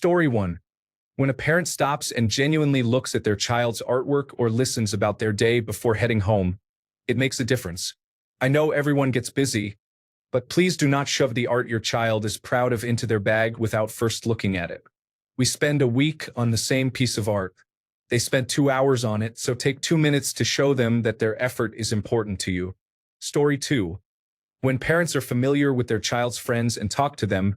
Story 1. When a parent stops and genuinely looks at their child's artwork or listens about their day before heading home, it makes a difference. I know everyone gets busy, but please do not shove the art your child is proud of into their bag without first looking at it. We spend a week on the same piece of art. They spent 2 hours on it, so take 2 minutes to show them that their effort is important to you. Story 2. When parents are familiar with their child's friends and talk to them,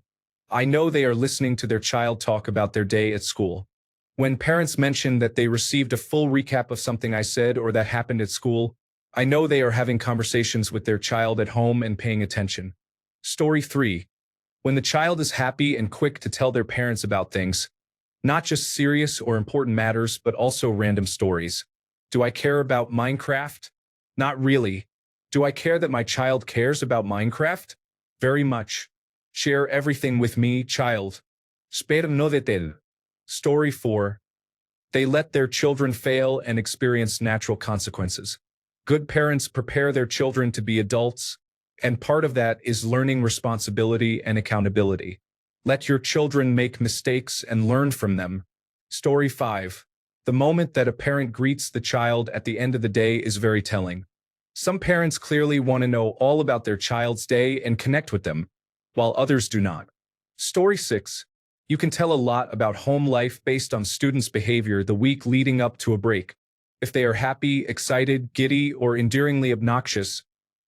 I know they are listening to their child talk about their day at school. When parents mention that they received a full recap of something I said or that happened at school, I know they are having conversations with their child at home and paying attention. Story 3. When the child is happy and quick to tell their parents about things, not just serious or important matters, but also random stories. Do I care about Minecraft? Not really. Do I care that my child cares about Minecraft? Very much. Share everything with me, child. Spero no detel. Story 4. They let their children fail and experience natural consequences. Good parents prepare their children to be adults, and part of that is learning responsibility and accountability. Let your children make mistakes and learn from them. Story 5. The moment that a parent greets the child at the end of the day is very telling. Some parents clearly want to know all about their child's day and connect with them, while others do not. Story 6. You can tell a lot about home life based on students' behavior the week leading up to a break. If they are happy, excited, giddy, or endearingly obnoxious,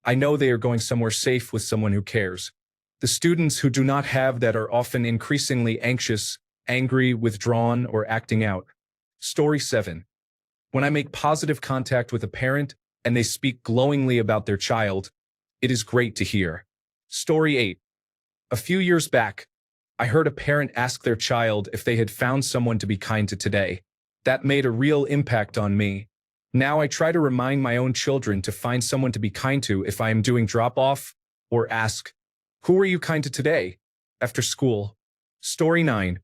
I know they are going somewhere safe with someone who cares. The students who do not have that are often increasingly anxious, angry, withdrawn, or acting out. Story 7. When I make positive contact with a parent and they speak glowingly about their child, it is great to hear. Story 8. A few years back, I heard a parent ask their child if they had found someone to be kind to today. That made a real impact on me. Now I try to remind my own children to find someone to be kind to if I am doing drop-off, or ask, "Who are you kind to today?" after school. Story 9.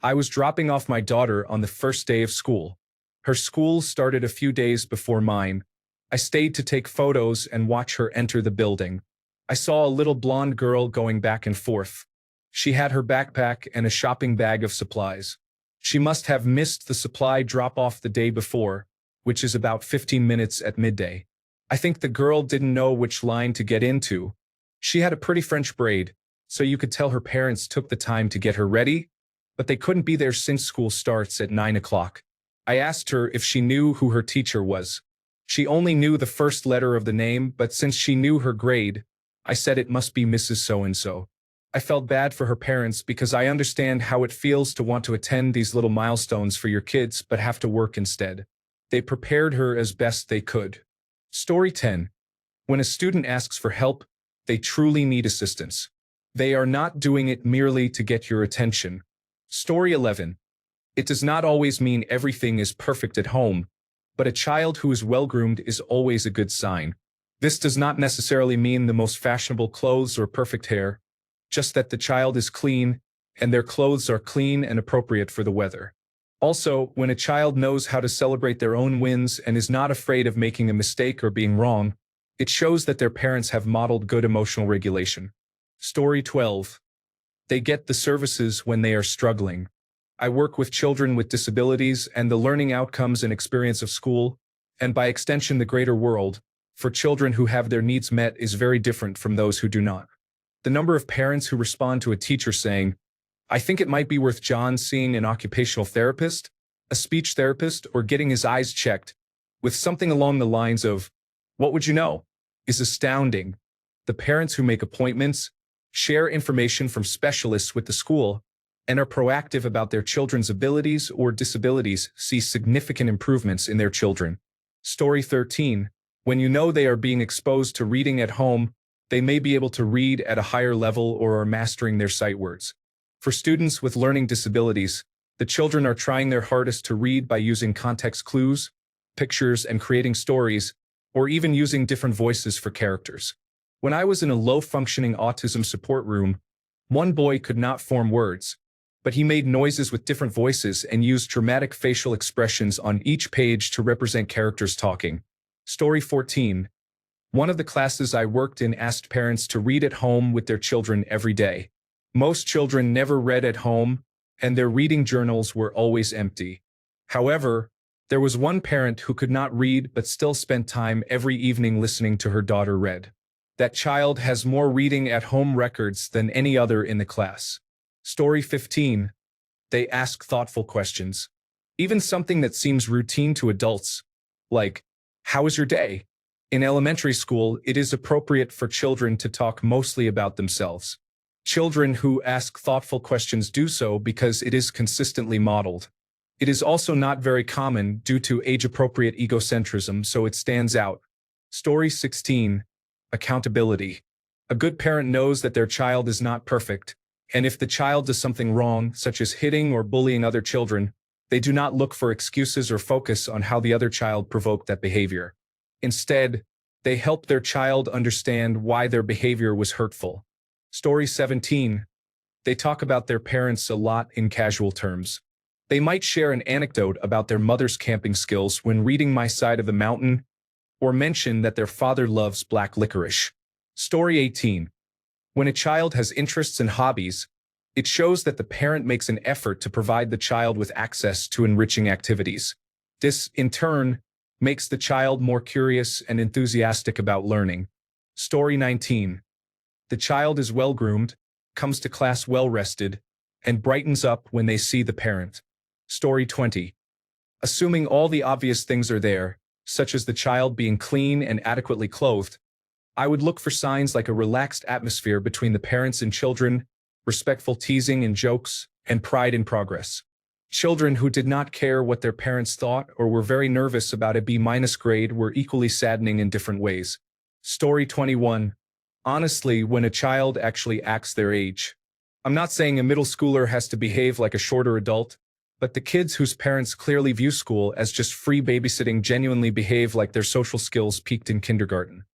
I was dropping off my daughter on the first day of school. Her school started a few days before mine. I stayed to take photos and watch her enter the building. I saw a little blonde girl going back and forth. She had her backpack and a shopping bag of supplies. She must have missed the supply drop-off the day before, which is about 15 minutes at midday. I think the girl didn't know which line to get into. She had a pretty French braid, so you could tell her parents took the time to get her ready, but they couldn't be there since school starts at 9 o'clock. I asked her if she knew who her teacher was. She only knew the first letter of the name, but since she knew her grade, I said it must be Mrs. So-and-so. I felt bad for her parents because I understand how it feels to want to attend these little milestones for your kids but have to work instead. They prepared her as best they could. Story 10. When a student asks for help, they truly need assistance. They are not doing it merely to get your attention. Story 11. It does not always mean everything is perfect at home, but a child who is well-groomed is always a good sign. This does not necessarily mean the most fashionable clothes or perfect hair, just that the child is clean, and their clothes are clean and appropriate for the weather. Also, when a child knows how to celebrate their own wins and is not afraid of making a mistake or being wrong, it shows that their parents have modeled good emotional regulation. Story 12. They get the services when they are struggling. I work with children with disabilities, and the learning outcomes and experience of school, and by extension the greater world, for children who have their needs met is very different from those who do not. The number of parents who respond to a teacher saying, "I think it might be worth John seeing an occupational therapist, a speech therapist, or getting his eyes checked," with something along the lines of, "What would you know?" is astounding. The parents who make appointments, share information from specialists with the school, and are proactive about their children's abilities or disabilities see significant improvements in their children. Story 13. When you know they are being exposed to reading at home, they may be able to read at a higher level or are mastering their sight words. For students with learning disabilities, the children are trying their hardest to read by using context clues, pictures, and creating stories, or even using different voices for characters. When I was in a low-functioning autism support room, one boy could not form words, but he made noises with different voices and used dramatic facial expressions on each page to represent characters talking. Story 14. One of the classes I worked in asked parents to read at home with their children every day. Most children never read at home, and their reading journals were always empty. However, there was one parent who could not read but still spent time every evening listening to her daughter read. That child has more reading at home records than any other in the class. Story 15. They ask thoughtful questions. Even something that seems routine to adults, like, "How was your day?" In elementary school, it is appropriate for children to talk mostly about themselves. Children who ask thoughtful questions do so because it is consistently modeled. It is also not very common due to age-appropriate egocentrism, so it stands out. Story 16. Accountability. A good parent knows that their child is not perfect, and if the child does something wrong, such as hitting or bullying other children, they do not look for excuses or focus on how the other child provoked that behavior. Instead, they help their child understand why their behavior was hurtful. Story 17. They talk about their parents a lot in casual terms. They might share an anecdote about their mother's camping skills when reading My Side of the Mountain, or mention that their father loves black licorice. Story 18. When a child has interests and hobbies, it shows that the parent makes an effort to provide the child with access to enriching activities. This, in turn, makes the child more curious and enthusiastic about learning. Story 19. The child is well-groomed, comes to class well-rested, and brightens up when they see the parent. Story 20. Assuming all the obvious things are there, such as the child being clean and adequately clothed, I would look for signs like a relaxed atmosphere between the parents and children, respectful teasing and jokes, and pride in progress. Children who did not care what their parents thought or were very nervous about a B- grade were equally saddening in different ways. Story 21. Honestly, when a child actually acts their age. I'm not saying a middle schooler has to behave like a shorter adult, but the kids whose parents clearly view school as just free babysitting genuinely behave like their social skills peaked in kindergarten.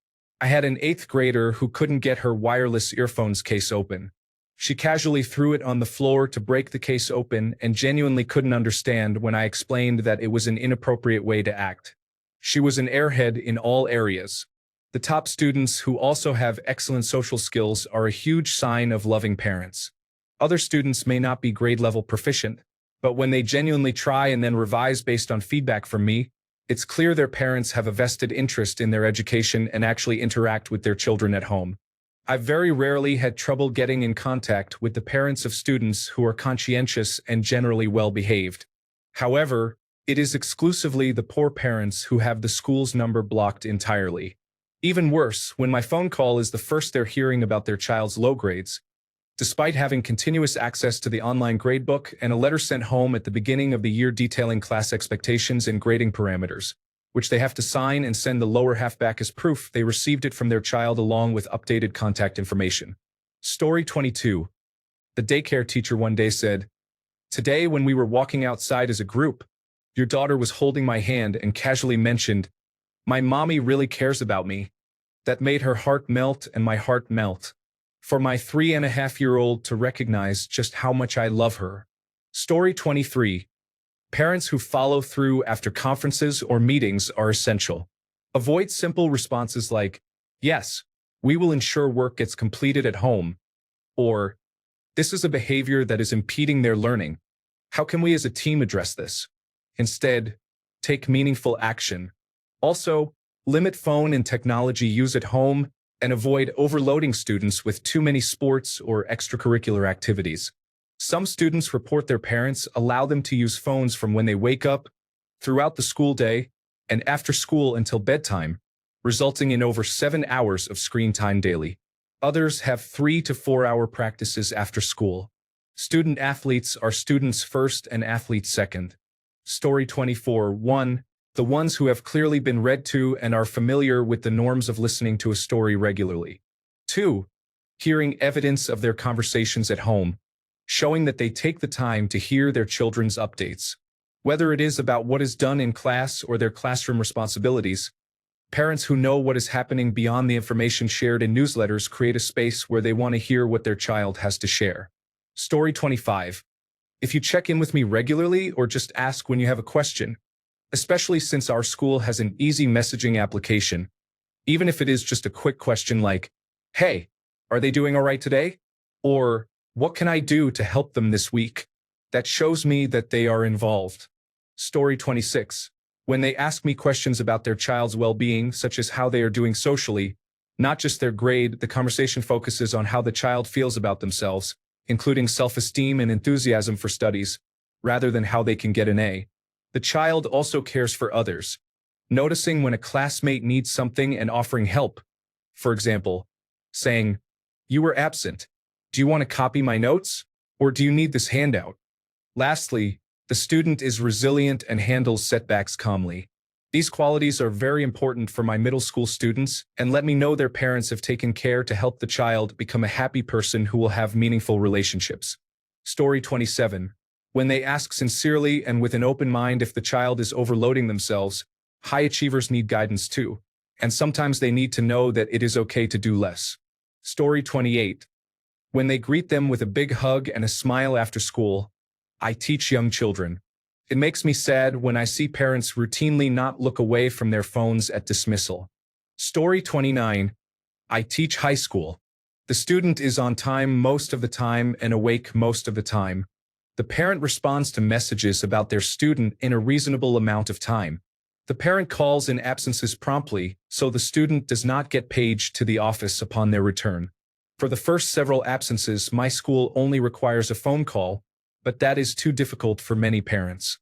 I had an 8th grader who couldn't get her wireless earphones case open. She casually threw it on the floor to break the case open and genuinely couldn't understand when I explained that it was an inappropriate way to act. She was an airhead in all areas. The top students who also have excellent social skills are a huge sign of loving parents. Other students may not be grade-level proficient, but when they genuinely try and then revise based on feedback from me, it's clear their parents have a vested interest in their education and actually interact with their children at home. I've very rarely had trouble getting in contact with the parents of students who are conscientious and generally well-behaved. However, it is exclusively the poor parents who have the school's number blocked entirely. Even worse, when my phone call is the first they're hearing about their child's low grades, despite having continuous access to the online gradebook and a letter sent home at the beginning of the year detailing class expectations and grading parameters, which they have to sign and send the lower half back as proof they received it from their child along with updated contact information. Story 22. The daycare teacher one day said, "Today when we were walking outside as a group, your daughter was holding my hand and casually mentioned, 'My mommy really cares about me.' That made her heart melt and my heart melt. For my 3.5-year-old to recognize just how much I love her." Story 23. Parents who follow through after conferences or meetings are essential. Avoid simple responses like, "Yes, we will ensure work gets completed at home," or, "This is a behavior that is impeding their learning. How can we as a team address this?" Instead, take meaningful action. Also, limit phone and technology use at home and avoid overloading students with too many sports or extracurricular activities. Some students report their parents allow them to use phones from when they wake up, throughout the school day, and after school until bedtime, resulting in over 7 hours of screen time daily. Others have 3 to 4 hour practices after school. Student athletes are students first and athletes second. Story 24. 1. The ones who have clearly been read to and are familiar with the norms of listening to a story regularly. 2. Hearing evidence of their conversations at home, showing that they take the time to hear their children's updates. Whether it is about what is done in class or their classroom responsibilities, parents who know what is happening beyond the information shared in newsletters create a space where they want to hear what their child has to share. Story 25. If you check in with me regularly or just ask when you have a question, especially since our school has an easy messaging application, even if it is just a quick question like, "Hey, are they doing all right today?" Or, "What can I do to help them this week?" That shows me that they are involved. Story 26. When they ask me questions about their child's well-being, such as how they are doing socially, not just their grade, the conversation focuses on how the child feels about themselves, including self-esteem and enthusiasm for studies, rather than how they can get an A. The child also cares for others, noticing when a classmate needs something and offering help. For example, saying, "You were absent. Do you want to copy my notes? Or do you need this handout?" Lastly, the student is resilient and handles setbacks calmly. These qualities are very important for my middle school students and let me know their parents have taken care to help the child become a happy person who will have meaningful relationships. Story 27. When they ask sincerely and with an open mind if the child is overloading themselves, high achievers need guidance too, and sometimes they need to know that it is okay to do less. Story 28. When they greet them with a big hug and a smile after school, I teach young children. It makes me sad when I see parents routinely not look away from their phones at dismissal. Story 29. I teach high school. The student is on time most of the time and awake most of the time. The parent responds to messages about their student in a reasonable amount of time. The parent calls in absences promptly, so the student does not get paged to the office upon their return. For the first several absences, my school only requires a phone call, but that is too difficult for many parents.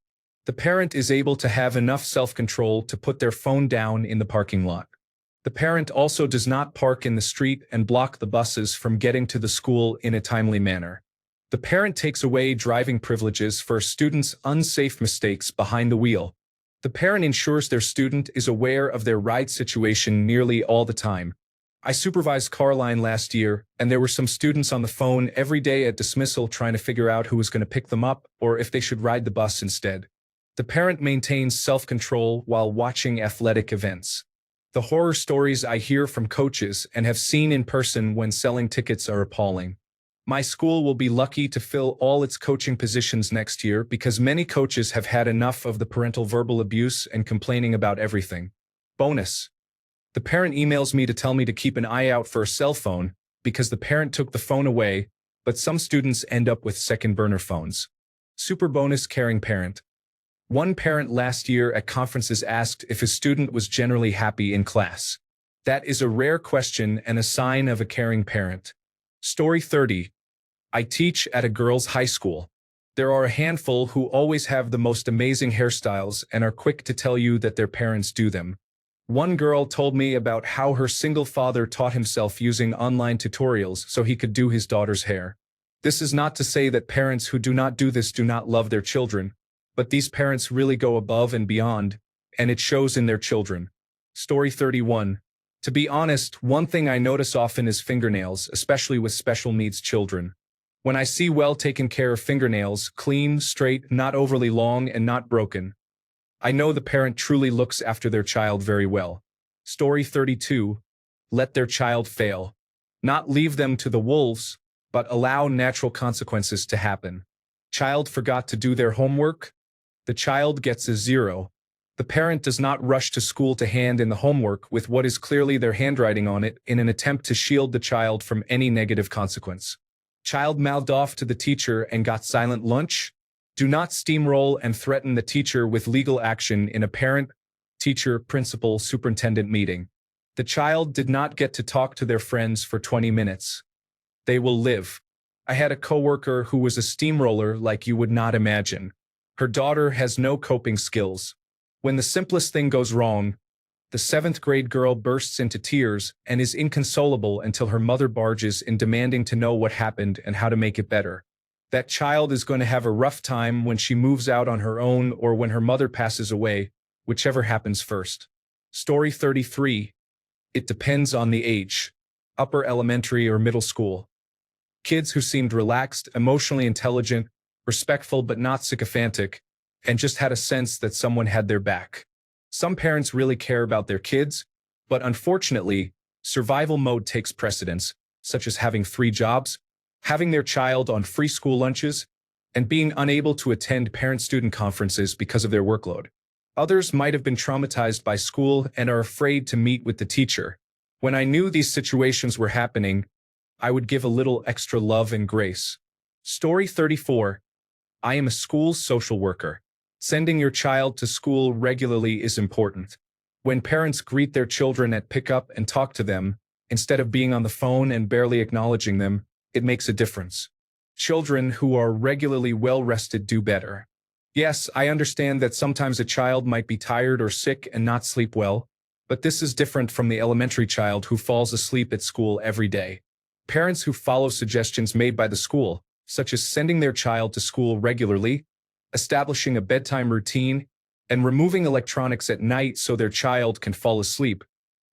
The parent is able to have enough self-control to put their phone down in the parking lot. The parent also does not park in the street and block the buses from getting to the school in a timely manner. The parent takes away driving privileges for a student's unsafe mistakes behind the wheel. The parent ensures their student is aware of their ride situation nearly all the time. I supervised Carline last year, and there were some students on the phone every day at dismissal trying to figure out who was going to pick them up or if they should ride the bus instead. The parent maintains self-control while watching athletic events. The horror stories I hear from coaches and have seen in person when selling tickets are appalling. My school will be lucky to fill all its coaching positions next year because many coaches have had enough of the parental verbal abuse and complaining about everything. Bonus. The parent emails me to tell me to keep an eye out for a cell phone because the parent took the phone away, but some students end up with second burner phones. Super bonus caring parent. One parent last year at conferences asked if his student was generally happy in class. That is a rare question and a sign of a caring parent. Story 30. I teach at a girls' high school. There are a handful who always have the most amazing hairstyles and are quick to tell you that their parents do them. One girl told me about how her single father taught himself using online tutorials so he could do his daughter's hair. This is not to say that parents who do not do this do not love their children, but these parents really go above and beyond, and it shows in their children. Story 31. To be honest, one thing I notice often is fingernails, especially with special needs children. When I see well taken care of fingernails, clean, straight, not overly long, and not broken, I know the parent truly looks after their child very well. Story 32. Let their child fail. Not leave them to the wolves, but allow natural consequences to happen. Child forgot to do their homework? The child gets a 0. The parent does not rush to school to hand in the homework with what is clearly their handwriting on it in an attempt to shield the child from any negative consequence. Child mouthed off to the teacher and got silent lunch? Do not steamroll and threaten the teacher with legal action in a parent, teacher, principal, superintendent meeting. The child did not get to talk to their friends for 20 minutes. They will live. I had a coworker who was a steamroller like you would not imagine. Her daughter has no coping skills. When the simplest thing goes wrong, the 7th grade girl bursts into tears and is inconsolable until her mother barges in demanding to know what happened and how to make it better. That child is going to have a rough time when she moves out on her own or when her mother passes away, whichever happens first. Story 33. It depends on the age. Upper elementary or middle school. Kids who seemed relaxed, emotionally intelligent, respectful but not sycophantic, and just had a sense that someone had their back. Some parents really care about their kids, but unfortunately, survival mode takes precedence, such as having 3 jobs, having their child on free school lunches, and being unable to attend parent-student conferences because of their workload. Others might have been traumatized by school and are afraid to meet with the teacher. When I knew these situations were happening, I would give a little extra love and grace. Story 34. I am a school social worker. Sending your child to school regularly is important. When parents greet their children at pickup and talk to them, instead of being on the phone and barely acknowledging them, it makes a difference. Children who are regularly well-rested do better. Yes, I understand that sometimes a child might be tired or sick and not sleep well, but this is different from the elementary child who falls asleep at school every day. Parents who follow suggestions made by the school, such as sending their child to school regularly, establishing a bedtime routine, and removing electronics at night so their child can fall asleep,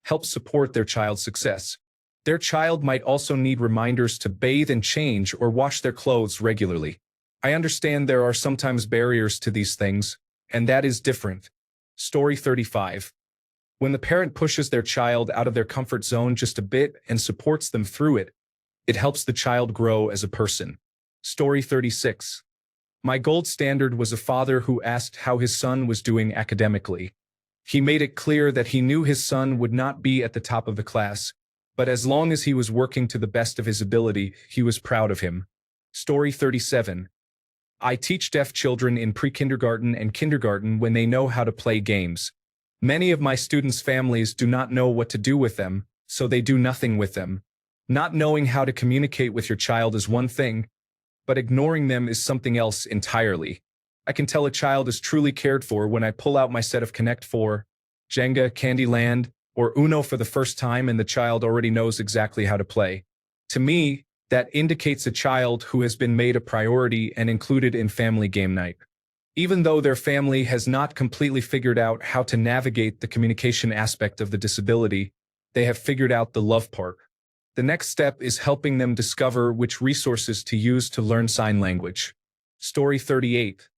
help support their child's success. Their child might also need reminders to bathe and change or wash their clothes regularly. I understand there are sometimes barriers to these things, and that is different. Story 35. When the parent pushes their child out of their comfort zone just a bit and supports them through it, it helps the child grow as a person. Story 36. My gold standard was a father who asked how his son was doing academically. He made it clear that he knew his son would not be at the top of the class, but as long as he was working to the best of his ability, he was proud of him. Story 37. I teach deaf children in pre-kindergarten and kindergarten when they know how to play games. Many of my students' families do not know what to do with them, so they do nothing with them. Not knowing how to communicate with your child is one thing, but ignoring them is something else entirely. I can tell a child is truly cared for when I pull out my set of Connect 4, Jenga, Candyland, or Uno for the first time and the child already knows exactly how to play. To me, that indicates a child who has been made a priority and included in family game night. Even though their family has not completely figured out how to navigate the communication aspect of the disability, they have figured out the love part. The next step is helping them discover which resources to use to learn sign language. Story 38.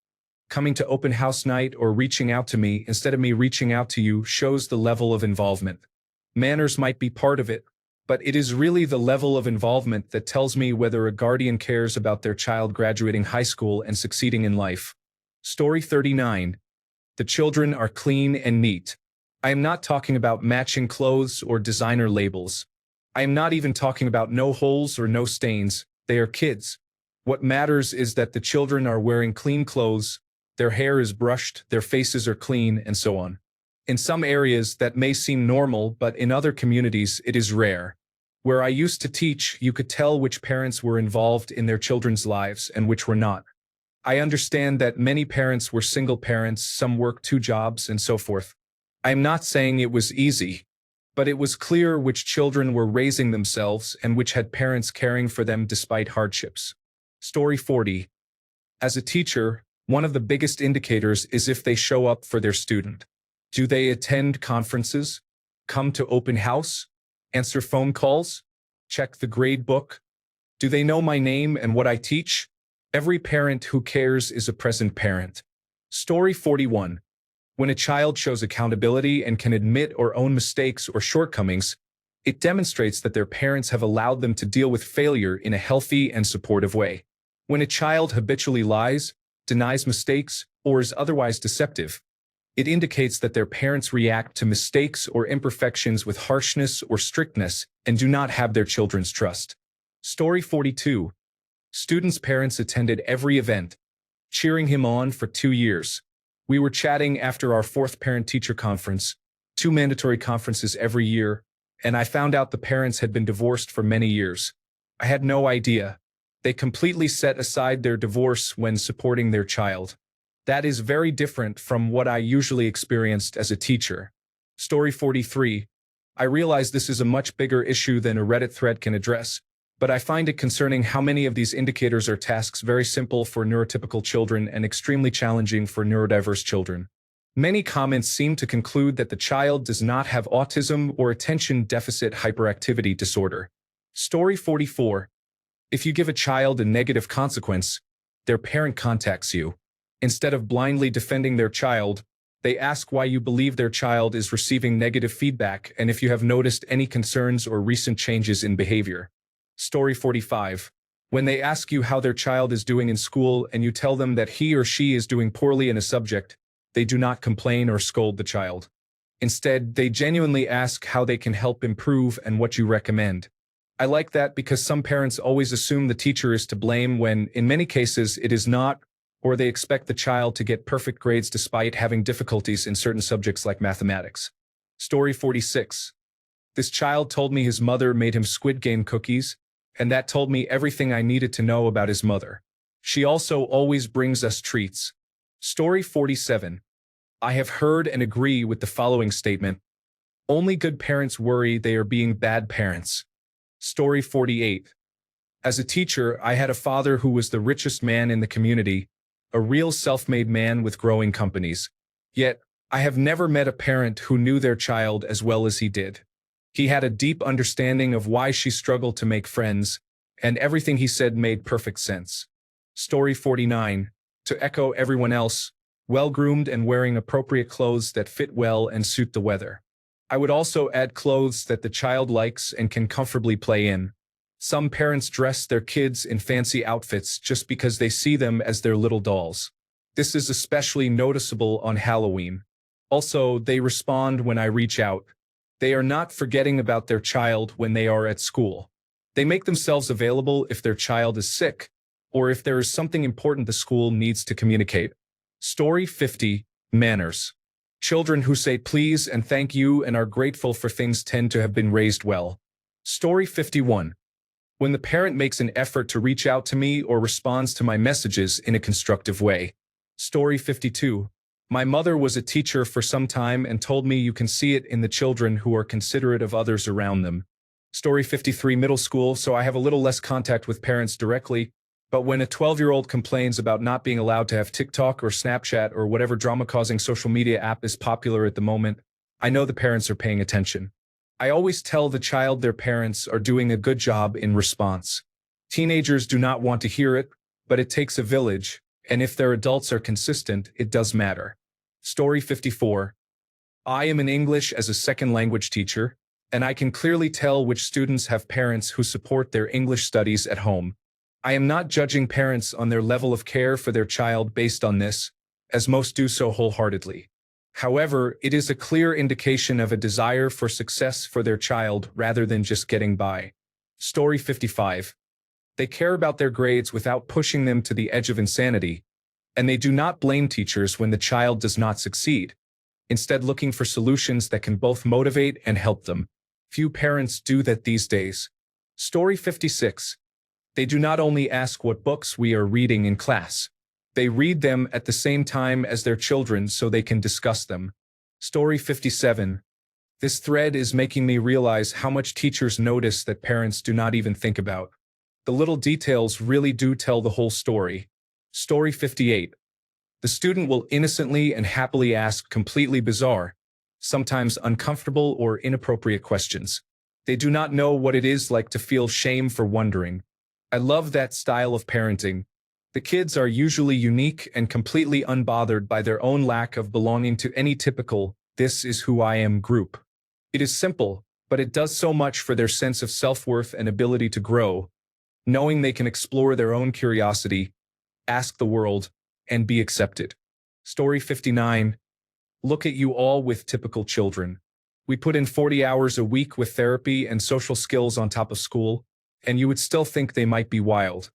Coming to open house night or reaching out to me instead of me reaching out to you shows the level of involvement. Manners might be part of it, but it is really the level of involvement that tells me whether a guardian cares about their child graduating high school and succeeding in life. Story 39. The children are clean and neat. I am not talking about matching clothes or designer labels. I am not even talking about no holes or no stains. They are kids. What matters is that the children are wearing clean clothes, their hair is brushed, their faces are clean, and so on. In some areas, that may seem normal, but in other communities, it is rare. Where I used to teach, you could tell which parents were involved in their children's lives and which were not. I understand that many parents were single parents, some worked 2 jobs, and so forth. I am not saying it was easy, but it was clear which children were raising themselves and which had parents caring for them despite hardships. Story 40. As a teacher, one of the biggest indicators is if they show up for their student. Do they attend conferences, come to open house, answer phone calls, check the grade book? Do they know my name and what I teach? Every parent who cares is a present parent. Story 41. When a child shows accountability and can admit or own mistakes or shortcomings, it demonstrates that their parents have allowed them to deal with failure in a healthy and supportive way. When a child habitually lies, denies mistakes, or is otherwise deceptive, it indicates that their parents react to mistakes or imperfections with harshness or strictness and do not have their children's trust. Story 42. Student's parents attended every event, cheering him on for 2 years. We were chatting after our 4th parent-teacher conference, 2 mandatory conferences every year, and I found out the parents had been divorced for many years. I had no idea. They completely set aside their divorce when supporting their child. That is very different from what I usually experienced as a teacher. Story 43. I realize this is a much bigger issue than a Reddit thread can address, but I find it concerning how many of these indicators are tasks very simple for neurotypical children and extremely challenging for neurodiverse children. Many comments seem to conclude that the child does not have autism or attention deficit hyperactivity disorder. Story 44. If you give a child a negative consequence, their parent contacts you. Instead of blindly defending their child, they ask why you believe their child is receiving negative feedback and if you have noticed any concerns or recent changes in behavior. Story 45. When they ask you how their child is doing in school and you tell them that he or she is doing poorly in a subject, they do not complain or scold the child. Instead, they genuinely ask how they can help improve and what you recommend. I like that because some parents always assume the teacher is to blame when, in many cases, it is not, or they expect the child to get perfect grades despite having difficulties in certain subjects like mathematics. Story 46. This child told me his mother made him Squid Game cookies, and that told me everything I needed to know about his mother. She also always brings us treats. Story 47. I have heard and agree with the following statement. Only good parents worry they are being bad parents. Story 48. As a teacher, I had a father who was the richest man in the community, a real self-made man with growing companies. Yet, I have never met a parent who knew their child as well as he did. He had a deep understanding of why she struggled to make friends, and everything he said made perfect sense. Story 49. To echo everyone else, well-groomed and wearing appropriate clothes that fit well and suit the weather. I would also add clothes that the child likes and can comfortably play in. Some parents dress their kids in fancy outfits just because they see them as their little dolls. This is especially noticeable on Halloween. Also, they respond when I reach out. They are not forgetting about their child when they are at school. They make themselves available if their child is sick, or if there is something important the school needs to communicate. Story 50. Manners. Children who say please and thank you and are grateful for things tend to have been raised well. Story 51. When the parent makes an effort to reach out to me or responds to my messages in a constructive way. Story 52. My mother was a teacher for some time and told me you can see it in the children who are considerate of others around them. Story 53. Middle school, so I have a little less contact with parents directly, but when a 12-year-old complains about not being allowed to have TikTok or Snapchat or whatever drama-causing social media app is popular at the moment, I know the parents are paying attention. I always tell the child their parents are doing a good job in response. Teenagers do not want to hear it, but it takes a village, and if their adults are consistent, it does matter. Story 54. I am an English as a second language teacher, and I can clearly tell which students have parents who support their English studies at home. I am not judging parents on their level of care for their child based on this, as most do so wholeheartedly. However, it is a clear indication of a desire for success for their child rather than just getting by. Story 55. They care about their grades without pushing them to the edge of insanity, and they do not blame teachers when the child does not succeed, instead looking for solutions that can both motivate and help them. Few parents do that these days. Story 56. They do not only ask what books we are reading in class. They read them at the same time as their children so they can discuss them. Story 57. This thread is making me realize how much teachers notice that parents do not even think about. The little details really do tell the whole story. Story 58. The student will innocently and happily ask completely bizarre, sometimes uncomfortable or inappropriate questions. They do not know what it is like to feel shame for wondering. I love that style of parenting. The kids are usually unique and completely unbothered by their own lack of belonging to any typical, "this is who I am" group. It is simple, but it does so much for their sense of self-worth and ability to grow, knowing they can explore their own curiosity, ask the world, and be accepted. Story 59. Look at you all with typical children. We put in 40 hours a week with therapy and social skills on top of school, and you would still think they might be wild.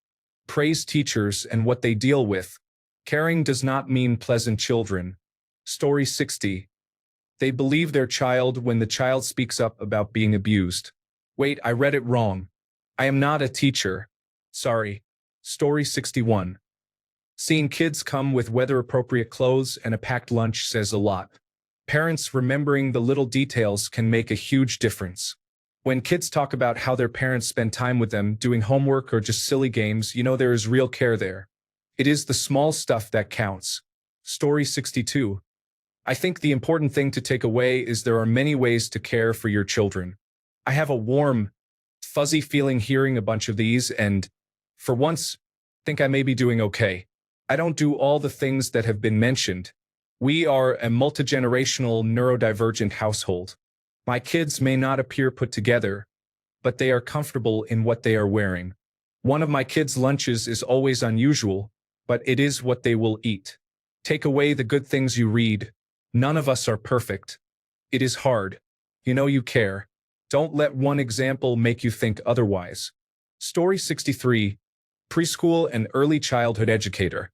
Praise teachers and what they deal with. Caring does not mean pleasant children. Story 60. They believe their child when the child speaks up about being abused. Wait, I read it wrong. I am not a teacher. Sorry. Story 61. Seeing kids come with weather-appropriate clothes and a packed lunch says a lot. Parents remembering the little details can make a huge difference. When kids talk about how their parents spend time with them doing homework or just silly games, you know there is real care there. It is the small stuff that counts. Story 62. I think the important thing to take away is there are many ways to care for your children. I have a warm, fuzzy feeling hearing a bunch of these and, for once, think I may be doing okay. I don't do all the things that have been mentioned. We are a multi-generational neurodivergent household. My kids may not appear put together, but they are comfortable in what they are wearing. One of my kids' lunches is always unusual, but it is what they will eat. Take away the good things you read. None of us are perfect. It is hard. You know you care. Don't let one example make you think otherwise. Story 63. Preschool and early childhood educator.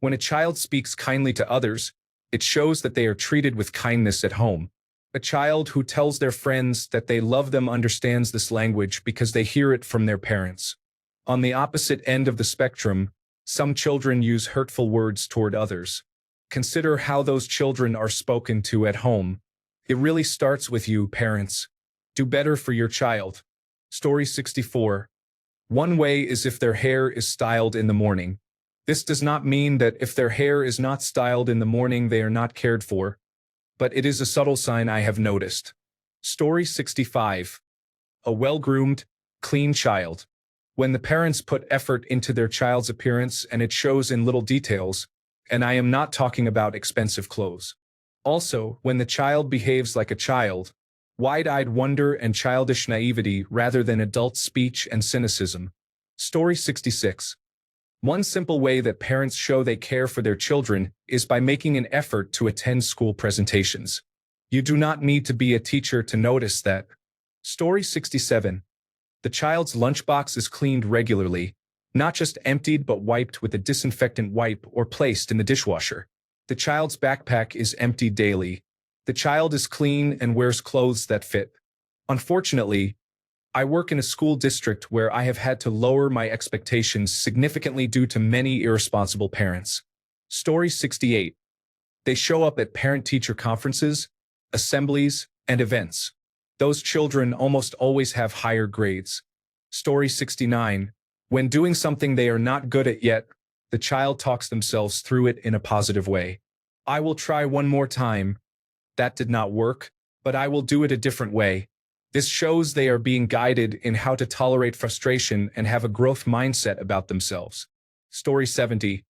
When a child speaks kindly to others, it shows that they are treated with kindness at home. A child who tells their friends that they love them understands this language because they hear it from their parents. On the opposite end of the spectrum, some children use hurtful words toward others. Consider how those children are spoken to at home. It really starts with you, parents. Do better for your child. Story 64. One way is if their hair is styled in the morning. This does not mean that if their hair is not styled in the morning they are not cared for, but it is a subtle sign I have noticed. Story 65. A well-groomed, clean child. When the parents put effort into their child's appearance and it shows in little details, and I am not talking about expensive clothes. Also, when the child behaves like a child, wide-eyed wonder and childish naivety rather than adult speech and cynicism. Story 66. One simple way that parents show they care for their children is by making an effort to attend school presentations. You do not need to be a teacher to notice that. Story 67. The child's lunchbox is cleaned regularly, not just emptied but wiped with a disinfectant wipe or placed in the dishwasher. The child's backpack is emptied daily. The child is clean and wears clothes that fit. Unfortunately, I work in a school district where I have had to lower my expectations significantly due to many irresponsible parents. Story 68. They show up at parent-teacher conferences, assemblies, and events. Those children almost always have higher grades. Story 69. When doing something they are not good at yet, the child talks themselves through it in a positive way. I will try one more time. That did not work, but I will do it a different way. This shows they are being guided in how to tolerate frustration and have a growth mindset about themselves. Story 70.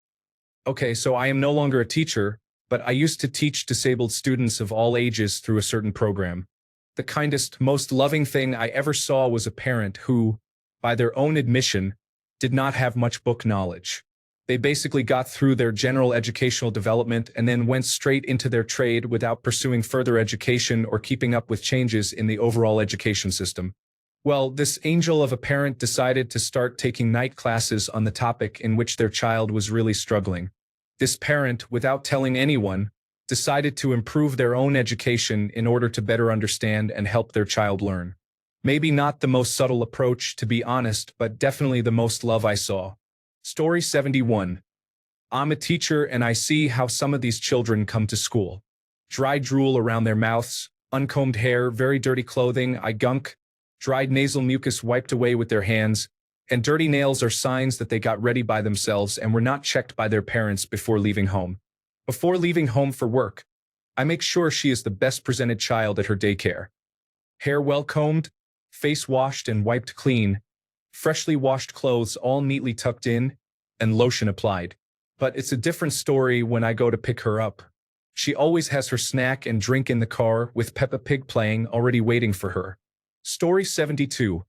Okay, so I am no longer a teacher, but I used to teach disabled students of all ages through a certain program. The kindest, most loving thing I ever saw was a parent who, by their own admission, did not have much book knowledge. They basically got through their general educational development and then went straight into their trade without pursuing further education or keeping up with changes in the overall education system. Well, this angel of a parent decided to start taking night classes on the topic in which their child was really struggling. This parent, without telling anyone, decided to improve their own education in order to better understand and help their child learn. Maybe not the most subtle approach, to be honest, but definitely the most love I saw. Story 71. I'm a teacher and I see how some of these children come to school. Dry drool around their mouths, uncombed hair, very dirty clothing, eye gunk, dried nasal mucus wiped away with their hands, and dirty nails are signs that they got ready by themselves and were not checked by their parents before leaving home. Before leaving home for work, I make sure she is the best presented child at her daycare. Hair well combed, face washed and wiped clean, freshly washed clothes all neatly tucked in, and lotion applied. But it's a different story when I go to pick her up. She always has her snack and drink in the car with Peppa Pig playing already waiting for her. Story 72.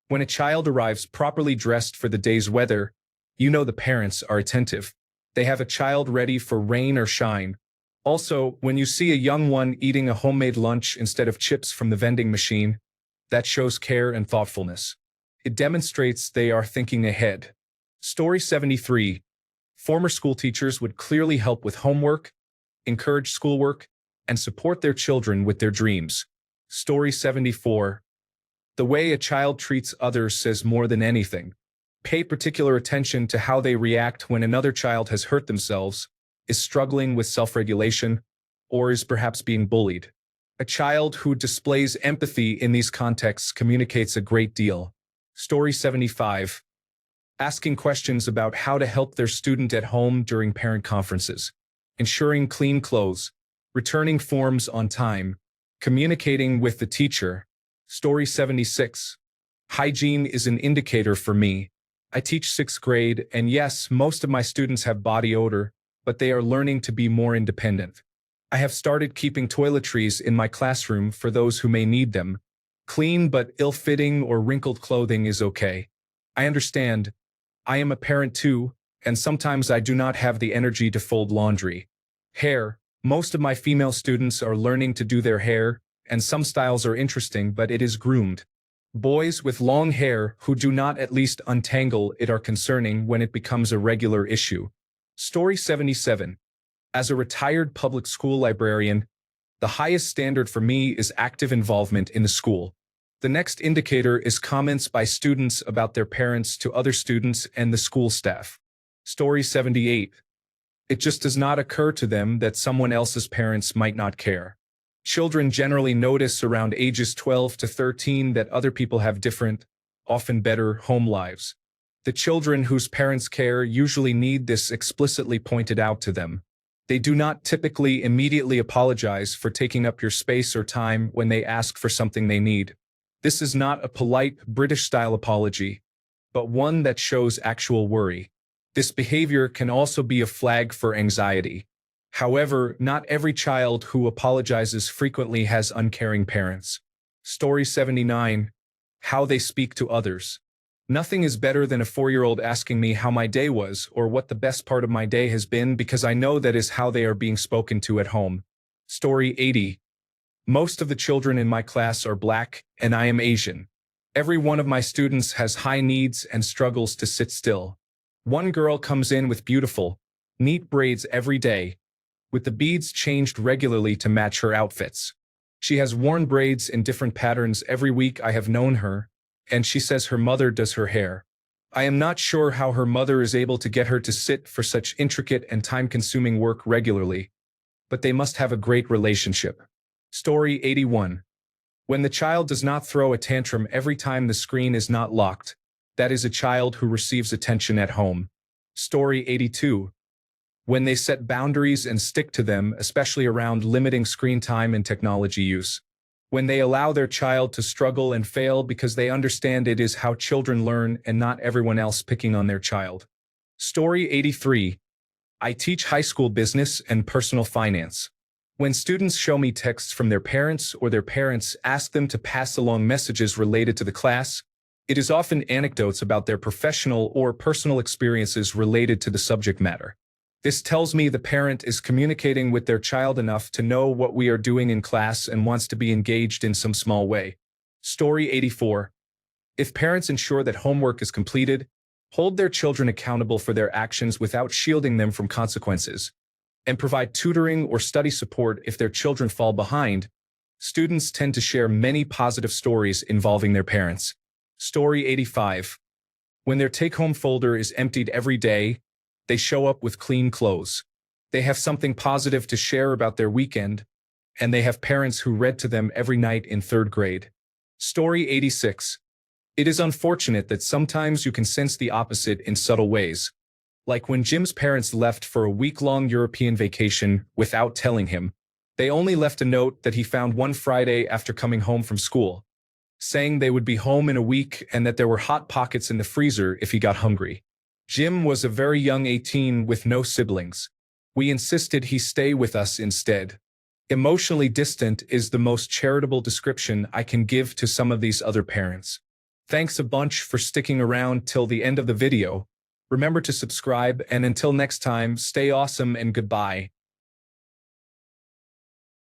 When a child arrives properly dressed for the day's weather, you know the parents are attentive. They have a child ready for rain or shine. Also, when you see a young one eating a homemade lunch instead of chips from the vending machine, that shows care and thoughtfulness. It demonstrates they are thinking ahead. Story 73. Former school teachers would clearly help with homework, encourage schoolwork, and support their children with their dreams. Story 74. The way a child treats others says more than anything. Pay particular attention to how they react when another child has hurt themselves, is struggling with self-regulation, or is perhaps being bullied. A child who displays empathy in these contexts communicates a great deal. Story 75. Asking questions about how to help their student at home during parent conferences. Ensuring clean clothes. Returning forms on time. Communicating with the teacher. Story 76. Hygiene is an indicator for me. I teach 6th grade, and yes, most of my students have body odor, but they are learning to be more independent. I have started keeping toiletries in my classroom for those who may need them. Clean but ill-fitting or wrinkled clothing is okay. I understand. I am a parent too, and sometimes I do not have the energy to fold laundry. Hair. Most of my female students are learning to do their hair, and some styles are interesting, but it is groomed. Boys with long hair who do not at least untangle it are concerning when it becomes a regular issue. Story 77. As a retired public school librarian, the highest standard for me is active involvement in the school. The next indicator is comments by students about their parents to other students and the school staff. Story 78. It just does not occur to them that someone else's parents might not care. Children generally notice around ages 12 to 13 that other people have different, often better, home lives. The children whose parents care usually need this explicitly pointed out to them. They do not typically immediately apologize for taking up your space or time when they ask for something they need. This is not a polite British-style apology, but one that shows actual worry. This behavior can also be a flag for anxiety. However, not every child who apologizes frequently has uncaring parents. Story 79. How they speak to others. Nothing is better than a 4-year-old asking me how my day was or what the best part of my day has been, because I know that is how they are being spoken to at home. Story 80. Most of the children in my class are Black, and I am Asian. Every one of my students has high needs and struggles to sit still. One girl comes in with beautiful, neat braids every day, with the beads changed regularly to match her outfits. She has worn braids in different patterns every week I have known her, and she says her mother does her hair. I am not sure how her mother is able to get her to sit for such intricate and time-consuming work regularly, but they must have a great relationship. Story 81. When the child does not throw a tantrum every time the screen is not locked, that is a child who receives attention at home. Story 82. When they set boundaries and stick to them, especially around limiting screen time and technology use. When they allow their child to struggle and fail because they understand it is how children learn and not everyone else picking on their child. Story 83. I teach high school business and personal finance. When students show me texts from their parents or their parents ask them to pass along messages related to the class, it is often anecdotes about their professional or personal experiences related to the subject matter. This tells me the parent is communicating with their child enough to know what we are doing in class and wants to be engaged in some small way. Story 84. If parents ensure that homework is completed, hold their children accountable for their actions without shielding them from consequences, and provide tutoring or study support if their children fall behind, students tend to share many positive stories involving their parents. Story 85. When their take-home folder is emptied every day, they show up with clean clothes. They have something positive to share about their weekend, and they have parents who read to them every night in 3rd grade. Story 86. It is unfortunate that sometimes you can sense the opposite in subtle ways. Like when Jim's parents left for a week-long European vacation without telling him. They only left a note that he found one Friday after coming home from school, saying they would be home in a week and that there were hot pockets in the freezer if he got hungry. Jim was a very young 18 with no siblings. We insisted he stay with us instead. Emotionally distant is the most charitable description I can give to some of these other parents. Thanks a bunch for sticking around till the end of the video. Remember to subscribe, and until next time, stay awesome and goodbye.